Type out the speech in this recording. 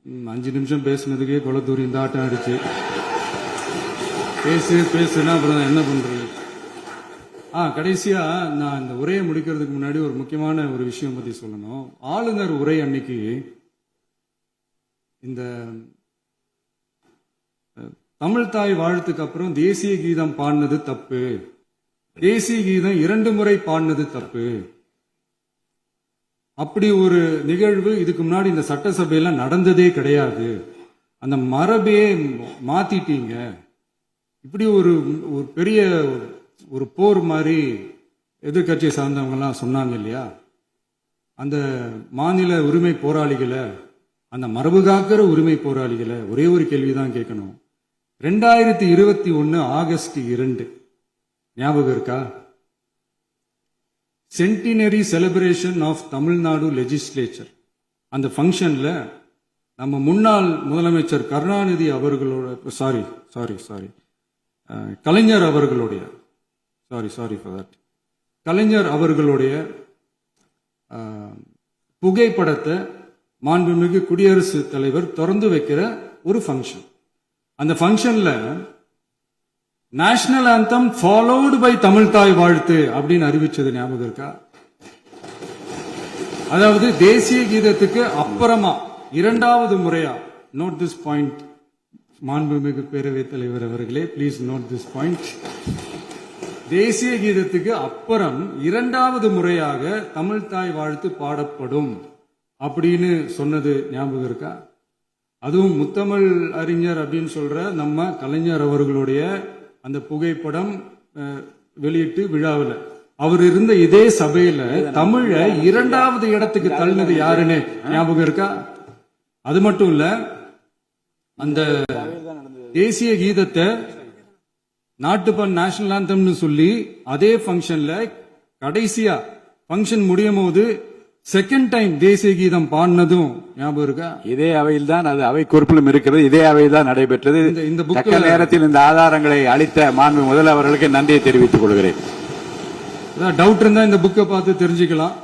5 நிமிஷம் பேசுனதுக்கே கொளத்தூரி இந்த ஆட்டம் ஆயிடுச்சு. பேசுனா அப்புறம் என்ன பண்றது? கடைசியா நான் இந்த உரையை முடிக்கிறதுக்கு முன்னாடி ஒரு முக்கியமான ஒரு விஷயம் பத்தி சொல்லணும். ஆளுநர் உரை அன்னைக்கு இந்த தமிழ் தாய் வாழ்த்துக்கு அப்புறம் தேசிய கீதம் பாடினது தப்பு, தேசிய கீதம் 2 முறை பாடினது தப்பு, அப்படி ஒரு நிகழ்வு இதுக்கு முன்னாடி இந்த சட்டசபையில நடந்ததே கிடையாது, அந்த மரபையே மாத்திட்டீங்க, இப்படி ஒரு பெரிய ஒரு போர் மாதிரி எதிர்கட்சியை சார்ந்தவங்க எல்லாம் சொன்னாங்க இல்லையா? அந்த மாநில உரிமை போராளிகளை, அந்த மரபு காக்கிற உரிமை போராளிகளை ஒரே ஒரு கேள்விதான் கேட்கணும். 2021 ஆகஸ்ட் 2 ஞாபகம் இருக்கா? Centenary celebration of Tamil Nadu legislature. அந்த ஃபங்க்ஷன்ல நம்ம முன்னாள் முதலமைச்சர் கருணாநிதி அவர்களோட கலைஞர் அவர்களுடைய கலைஞர் அவர்களுடைய புகைப்படத்தை மாண்புமிகு குடியரசுத் தலைவர் திறந்து வைக்கிற ஒரு ஃபங்க்ஷன். அந்த ஃபங்க்ஷன்ல national anthem followed by Tamil Thai Vazhthu அப்படின்னு அறிவிச்சது ஞாபகம் இருக்கா? அதாவது தேசிய கீதத்துக்கு அப்புறமா 2வது முறையா, நோட் திஸ் பாயிண்ட் மாண்புமிகு பேரவைத் தலைவர் அவர்களே, பிளீஸ் நோட் திஸ் பாயிண்ட். தேசிய கீதத்துக்கு அப்புறம் 2வது முறையாக தமிழ் தாய் வாழ்த்து பாடப்படும் அப்படின்னு சொன்னது ஞாபகம் இருக்கா? அதுவும் முத்தமிழ் அறிஞர் அப்படின்னு சொல்ற நம்ம கலைஞர் அவர்களுடைய அந்த புகைப்படம் வெளியிட்டு விழாவில் அவர் இருந்த இதே சபையில தமிழ 2வது இடத்துக்கு தள்ளினது யாருன்னு ஞாபகம் இருக்கா? அது மட்டும் இல்ல, அந்த தேசிய கீதத்தை நாட்டுப்பண் நேஷனல் ஆந்தம்னு சொல்லி அதே பங்கன்ல கடைசியா பங்கன் முடியும் போது செகண்ட் டைம் தேசிய கீதம் பாடினதும் ஞாபகம் இருக்கா? இதே அவையில் தான், அது அவை குறிப்பிலும் இருக்கிறது, இதே அவையில் தான் நடைபெற்றது. இந்த தக்க நேரத்தில் இந்த ஆதாரங்களை அளித்த மாண்பு முதல்வர்களுக்கு நன்றியை தெரிவித்துக் கொள்கிறேன். டவுட் இருந்தா இந்த புக்கை பார்த்து தெரிஞ்சுக்கலாம்.